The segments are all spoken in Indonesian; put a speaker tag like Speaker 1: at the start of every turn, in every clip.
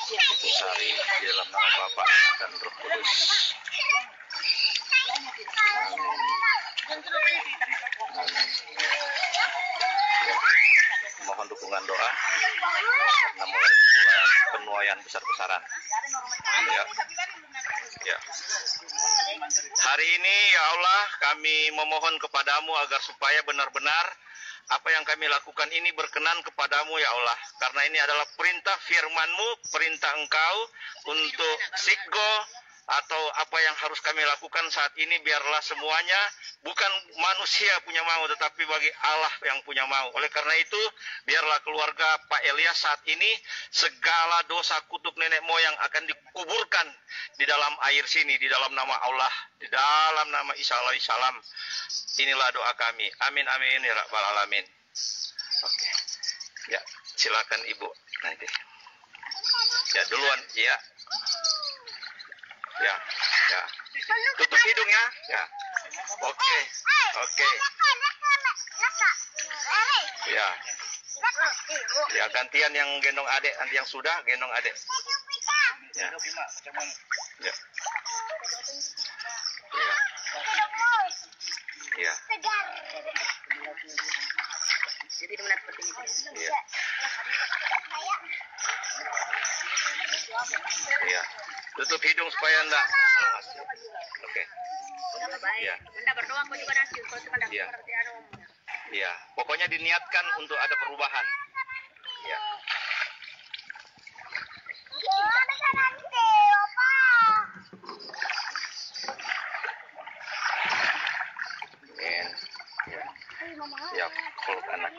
Speaker 1: Ibu Sari, di dalam nama Bapa, Anak, dan Roh Kudus. Amin. Mohon dukungan doa karena mulai penuaian besar-besaran. Ya. Ya. Hari ini ya Allah, kami memohon kepadamu agar supaya benar-benar apa yang kami lakukan ini berkenan kepadamu ya Allah. Karena ini adalah perintah firman-Mu, perintah Engkau untuk Sikgo, atau apa yang harus kami lakukan saat ini, biarlah semuanya bukan manusia punya mau, tetapi bagi Allah yang punya mau. Oleh karena itu, biarlah keluarga Pak Elias saat ini, segala dosa kutuk nenek moyang akan dikuburkan di dalam air sini, di dalam nama Allah, di dalam nama Isa alaihi salam. Inilah doa kami. Amin, amin, ya Rabbal Alamin. Oke. Ya, silakan Ibu nanti. Ya, duluan. Ya. Ya, ya. Tutup hidungnya. Ya. Oke. Oke. Ya. Ya, gantian yang gendong adek, nanti yang sudah gendong adek. Ya. Ya. Ya. Ya.
Speaker 2: Jadi benar seperti itu.
Speaker 1: Ya. Ya. Tutup hidung supaya enggak. Oke. Ya.
Speaker 2: Anda berdoa kok juga nanti kalau cuma dapat
Speaker 1: Ya.
Speaker 2: seperti anu.
Speaker 1: Ya. Pokoknya diniatkan untuk ada perubahan. Ya. Amin. Ya. Ya, peluk anak.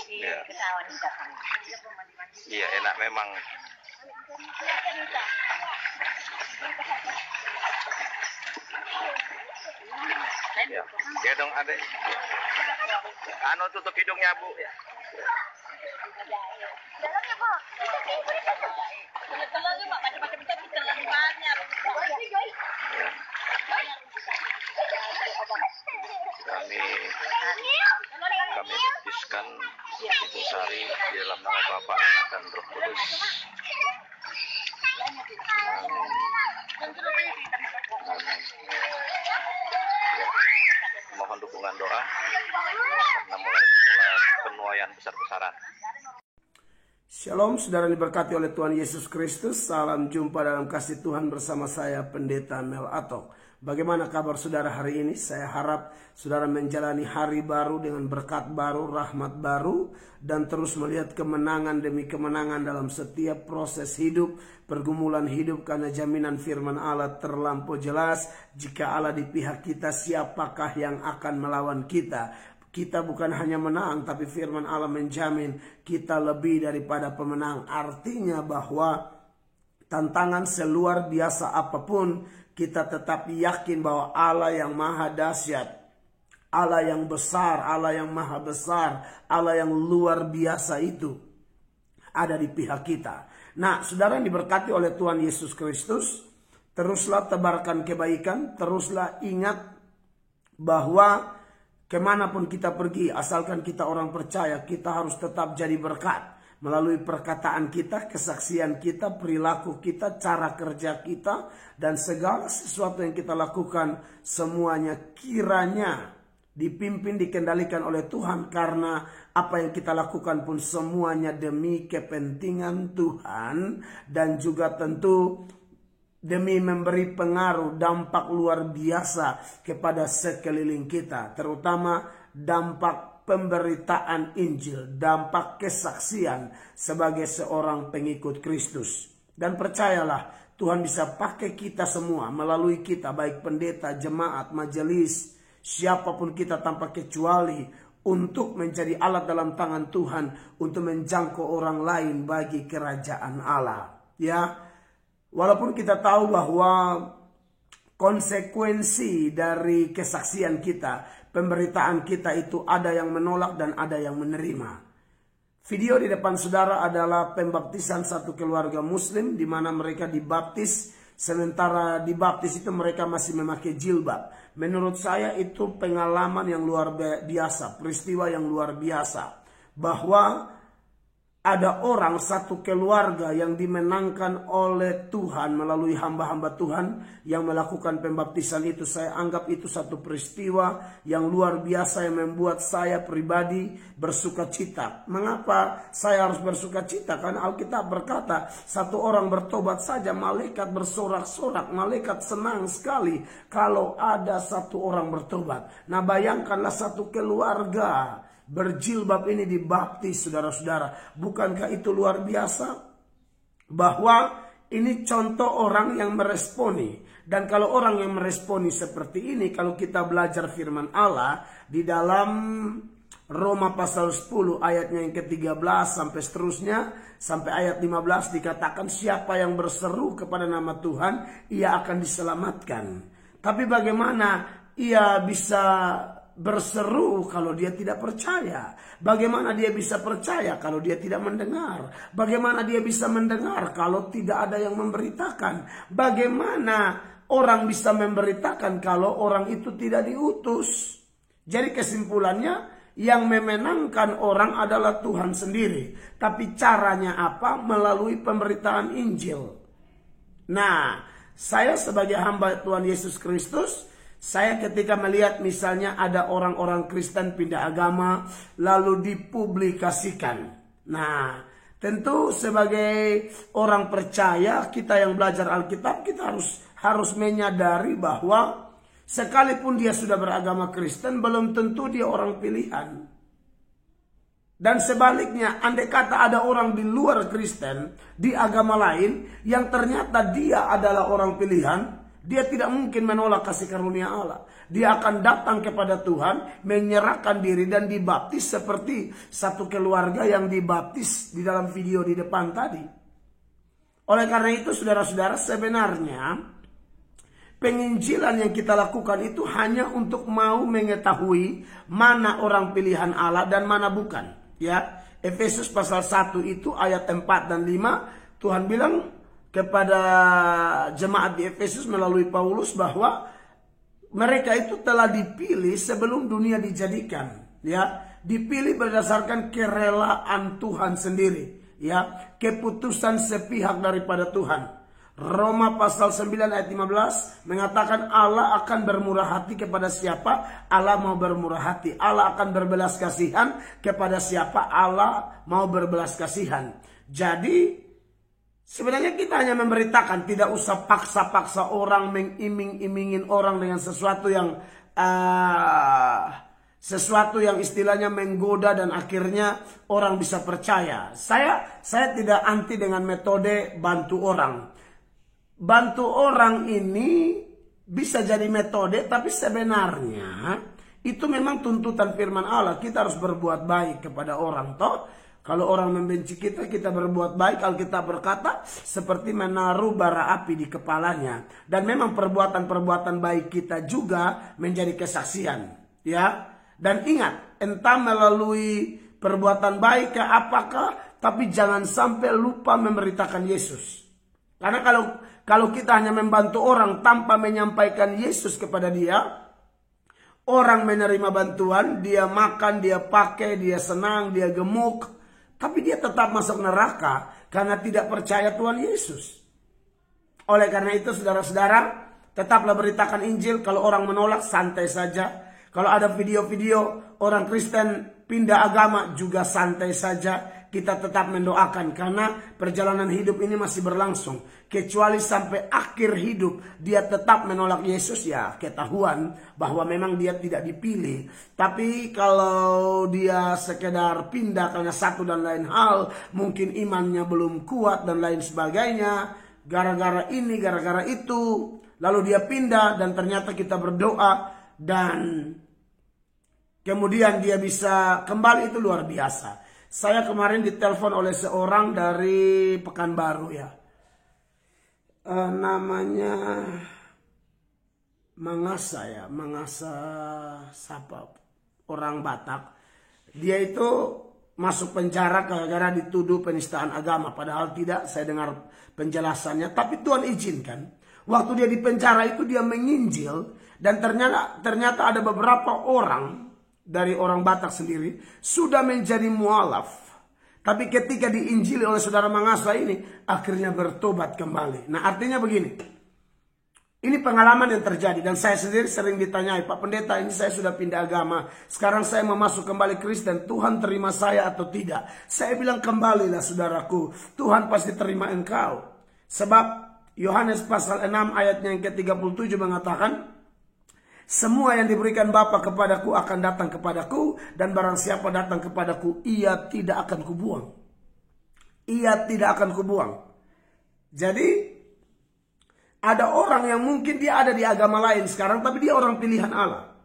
Speaker 1: Ya. Iya, enak memang. Ya, gendong adek. Anu, tutup hidungnya, Bu. Ya. Kami baptiskan Ibu Sari di dalam nama Bapa, Anak, dan Roh Kudus. Amin. Amin. Ya. Mohon dukungan doa karena mulai penuaian besar-besaran.
Speaker 3: Shalom, saudara diberkati oleh Tuhan Yesus Kristus. Salam jumpa dalam kasih Tuhan bersama saya, Pendeta Mel Atok. Bagaimana kabar saudara hari ini? Saya harap saudara menjalani hari baru dengan berkat baru, rahmat baru, dan terus melihat kemenangan demi kemenangan dalam setiap proses hidup, pergumulan hidup, karena jaminan firman Allah terlampau jelas. Jika Allah di pihak kita, siapakah yang akan melawan kita? Kita bukan hanya menang, tapi firman Allah menjamin kita lebih daripada pemenang. Artinya bahwa tantangan seluar biasa apapun, kita tetap yakin bahwa Allah yang maha dahsyat, Allah yang besar, Allah yang maha besar, Allah yang luar biasa itu ada di pihak kita. Nah, saudara yang diberkati oleh Tuhan Yesus Kristus, teruslah tebarkan kebaikan, teruslah ingat bahwa kemanapun kita pergi, asalkan kita orang percaya, kita harus tetap jadi berkat. Melalui perkataan kita, kesaksian kita, perilaku kita, cara kerja kita, dan segala sesuatu yang kita lakukan, semuanya kiranya dipimpin, dikendalikan oleh Tuhan. Karena apa yang kita lakukan pun semuanya demi kepentingan Tuhan, dan juga tentu demi memberi pengaruh, dampak luar biasa kepada sekeliling kita, terutama dampak pemberitaan Injil, dampak kesaksian sebagai seorang pengikut Kristus. Dan percayalah, Tuhan bisa pakai kita semua, melalui kita, baik pendeta, jemaat, majelis, siapapun kita tanpa kecuali, untuk menjadi alat dalam tangan Tuhan, untuk menjangkau orang lain bagi kerajaan Allah. Ya, walaupun kita tahu bahwa konsekuensi dari kesaksian kita, pemberitaan kita itu ada yang menolak dan ada yang menerima. Video di depan saudara adalah pembaptisan satu keluarga muslim di mana mereka dibaptis, sementara dibaptis itu mereka masih memakai jilbab. Menurut saya itu pengalaman yang luar biasa, peristiwa yang luar biasa, bahwa ada orang satu keluarga yang dimenangkan oleh Tuhan melalui hamba-hamba Tuhan yang melakukan pembaptisan itu. Saya anggap itu satu peristiwa yang luar biasa yang membuat saya pribadi bersuka cita. Mengapa saya harus bersuka cita? Karena Alkitab berkata, satu orang bertobat saja malaikat bersorak-sorak, malaikat senang sekali kalau ada satu orang bertobat. Nah, bayangkanlah satu keluarga berjilbab ini dibaptis, saudara-saudara. Bukankah itu luar biasa? Bahwa ini contoh orang yang meresponi. Dan kalau orang yang meresponi seperti ini, kalau kita belajar firman Allah di dalam Roma pasal 10 ayatnya yang ke-13 sampai seterusnya, sampai ayat 15 dikatakan siapa yang berseru kepada nama Tuhan, ia akan diselamatkan. Tapi bagaimana ia bisa berseru kalau dia tidak percaya? Bagaimana dia bisa percaya kalau dia tidak mendengar? Bagaimana dia bisa mendengar kalau tidak ada yang memberitakan? Bagaimana orang bisa memberitakan kalau orang itu tidak diutus? Jadi kesimpulannya, yang memenangkan orang adalah Tuhan sendiri. Tapi caranya apa? Melalui pemberitaan Injil. Nah, saya sebagai hamba Tuhan Yesus Kristus, saya ketika melihat misalnya ada orang-orang Kristen pindah agama lalu dipublikasikan. Nah, tentu sebagai orang percaya, kita yang belajar Alkitab, kita harus menyadari bahwa sekalipun dia sudah beragama Kristen, belum tentu dia orang pilihan. Dan sebaliknya, andai kata ada orang di luar Kristen, di agama lain, yang ternyata dia adalah orang pilihan, dia tidak mungkin menolak kasih karunia Allah. Dia akan datang kepada Tuhan, menyerahkan diri dan dibaptis seperti satu keluarga yang dibaptis di dalam video di depan tadi. Oleh karena itu, saudara-saudara, sebenarnya penginjilan yang kita lakukan itu hanya untuk mau mengetahui mana orang pilihan Allah dan mana bukan. Ya, Efesus pasal 1 itu ayat 4 dan 5, Tuhan bilang kepada jemaat di Efesus melalui Paulus bahwa mereka itu telah dipilih sebelum dunia dijadikan, ya, dipilih berdasarkan kerelaan Tuhan sendiri, ya, keputusan sepihak daripada Tuhan. Roma pasal 9 ayat 15 mengatakan Allah akan bermurah hati kepada siapa Allah mau bermurah hati. Allah akan berbelas kasihan kepada siapa Allah mau berbelas kasihan. Jadi sebenarnya kita hanya memberitakan, tidak usah paksa-paksa orang, mengiming-imingin orang dengan sesuatu yang istilahnya menggoda dan akhirnya orang bisa percaya. Saya tidak anti dengan metode bantu orang. Bantu orang ini bisa jadi metode, tapi sebenarnya itu memang tuntutan firman Allah. Kita harus berbuat baik kepada orang, toh. Kalau orang membenci kita, kita berbuat baik. Alkitab berkata seperti menaruh bara api di kepalanya. Dan memang perbuatan-perbuatan baik kita juga menjadi kesaksian, ya. Dan ingat, entah melalui perbuatan baik ke apakah, tapi jangan sampai lupa memberitakan Yesus. Karena kalau kita hanya membantu orang tanpa menyampaikan Yesus kepada dia, orang menerima bantuan, dia makan, dia pakai, dia senang, dia gemuk, tapi dia tetap masuk neraka karena tidak percaya Tuhan Yesus. Oleh karena itu, saudara-saudara, tetaplah beritakan Injil. Kalau orang menolak, santai saja. Kalau ada video-video orang Kristen pindah agama, juga santai saja. Kita tetap mendoakan karena perjalanan hidup ini masih berlangsung. Kecuali sampai akhir hidup dia tetap menolak Yesus, ya ketahuan bahwa memang dia tidak dipilih. Tapi kalau dia sekedar pindah karena satu dan lain hal, mungkin imannya belum kuat dan lain sebagainya, gara-gara ini, gara-gara itu, lalu dia pindah dan ternyata kita berdoa dan kemudian dia bisa kembali, itu luar biasa. Saya kemarin ditelepon oleh seorang dari Pekanbaru, ya. Namanya Mangasa siapa orang Batak. Dia itu masuk penjara gara-gara dituduh penistaan agama. Padahal tidak, saya dengar penjelasannya. Tapi Tuhan izinkan. Waktu dia di penjara itu dia menginjil. Dan ternyata ada beberapa orang dari orang Batak sendiri sudah menjadi mualaf. Tapi ketika diinjili oleh saudara Mangasa ini, akhirnya bertobat kembali. Nah, artinya begini. Ini pengalaman yang terjadi. Dan saya sendiri sering ditanyai, Pak Pendeta, ini saya sudah pindah agama. Sekarang saya mau masuk kembali Kristen. Tuhan terima saya atau tidak? Saya bilang, kembalilah saudaraku. Tuhan pasti terima engkau. Sebab Yohanes pasal 6 ayatnya yang ke-37 mengatakan, semua yang diberikan Bapa kepadaku akan datang kepadaku. Dan barang siapa datang kepadaku, ia tidak akan kubuang. Ia tidak akan kubuang. Jadi, ada orang yang mungkin dia ada di agama lain sekarang, tapi dia orang pilihan Allah.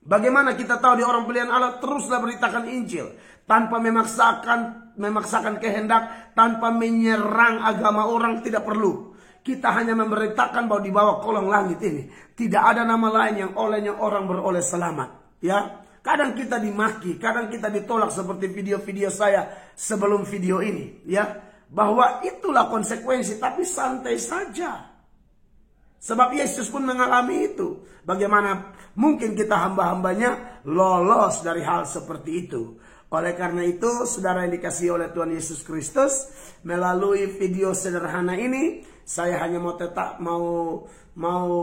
Speaker 3: Bagaimana kita tahu dia orang pilihan Allah? Teruslah beritakan Injil. Tanpa memaksakan kehendak, tanpa menyerang agama orang, tidak perlu. Kita hanya memberitakan bahwa di bawah kolong langit ini tidak ada nama lain yang olehnya orang beroleh selamat. Ya, kadang kita dimaki, kadang kita ditolak seperti video-video saya sebelum video ini. Ya, bahwa itulah konsekuensi, tapi santai saja. Sebab Yesus pun mengalami itu. Bagaimana mungkin kita hamba-hambanya lolos dari hal seperti itu. Oleh karena itu, saudara yang dikasihi oleh Tuhan Yesus Kristus, melalui video sederhana ini, saya hanya mau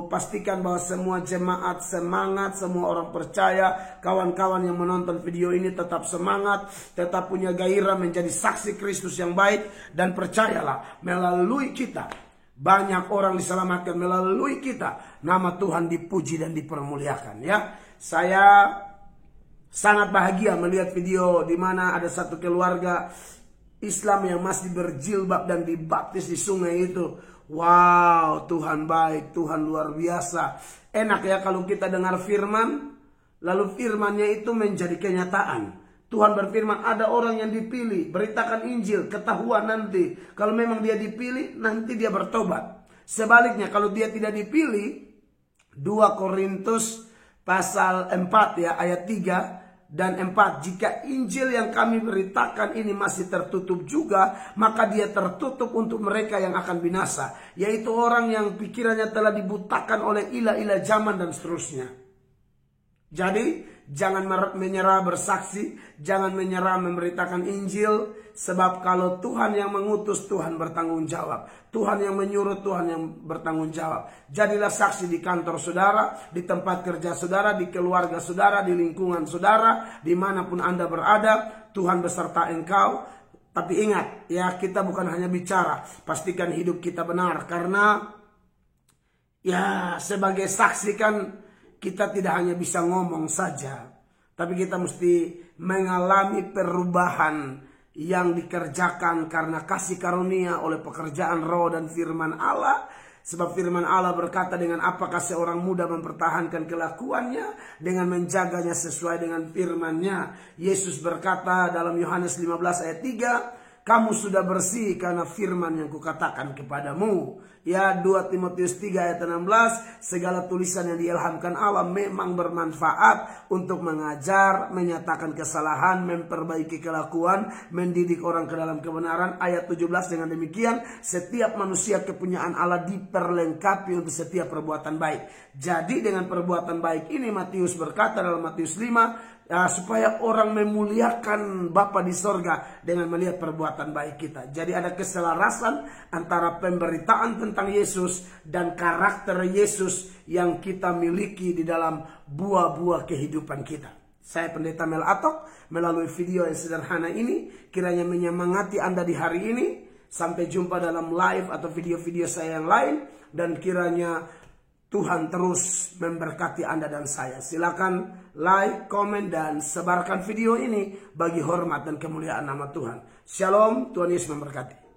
Speaker 3: pastikan bahwa semua jemaat semangat, semua orang percaya, kawan-kawan yang menonton video ini tetap semangat, tetap punya gairah menjadi saksi Kristus yang baik. Dan percayalah, melalui kita banyak orang diselamatkan, melalui kita nama Tuhan dipuji dan dipermuliakan. Ya, saya sangat bahagia melihat video di mana ada satu keluarga Islam yang masih berjilbab dan dibaptis di sungai itu. Wow, Tuhan baik, Tuhan luar biasa. Enak ya kalau kita dengar firman, lalu firmannya itu menjadi kenyataan. Tuhan berfirman, ada orang yang dipilih, beritakan Injil, ketahuan nanti. Kalau memang dia dipilih, nanti dia bertobat. Sebaliknya, kalau dia tidak dipilih, 2 Korintus pasal 4 ya, ayat 3 dan 4. Jika Injil yang kami beritakan ini masih tertutup juga, maka dia tertutup untuk mereka yang akan binasa. Yaitu orang yang pikirannya telah dibutakan oleh ilah-ilah zaman dan seterusnya. Jadi, jangan menyerah bersaksi, jangan menyerah memberitakan Injil, sebab kalau Tuhan yang mengutus, Tuhan bertanggung jawab. Tuhan yang menyuruh, Tuhan yang bertanggung jawab. Jadilah saksi di kantor saudara, di tempat kerja saudara, di keluarga saudara, di lingkungan saudara, dimanapun Anda berada, Tuhan beserta engkau. Tapi ingat, ya kita bukan hanya bicara, pastikan hidup kita benar. Karena ya sebagai saksi kan, kita tidak hanya bisa ngomong saja, tapi kita mesti mengalami perubahan yang dikerjakan karena kasih karunia oleh pekerjaan roh dan firman Allah. Sebab firman Allah berkata, dengan apakah seorang muda mempertahankan kelakuannya? Dengan menjaganya sesuai dengan firman-Nya. Yesus berkata dalam Yohanes 15 ayat 3, kamu sudah bersih karena firman yang kukatakan kepadamu. Ya, 2 Timotius 3 ayat 16, segala tulisan yang diilhamkan Allah memang bermanfaat untuk mengajar, menyatakan kesalahan, memperbaiki kelakuan, mendidik orang ke dalam kebenaran. Ayat 17, dengan demikian setiap manusia kepunyaan Allah diperlengkapi untuk setiap perbuatan baik. Jadi dengan perbuatan baik ini Matius berkata dalam Matius 5, supaya orang memuliakan Bapa di sorga dengan melihat perbuatan baik kita. Jadi ada keselarasan antara pemberitaan tentang Yesus dan karakter Yesus yang kita miliki di dalam buah-buah kehidupan kita. Saya Pendeta Mel Atok, melalui video yang sederhana ini kiranya menyemangati Anda di hari ini. Sampai jumpa dalam live atau video-video saya yang lain, dan kiranya Tuhan terus memberkati Anda dan saya. Silakan like, komen, dan sebarkan video ini bagi hormat dan kemuliaan nama Tuhan. Shalom, Tuhan Yesus memberkati.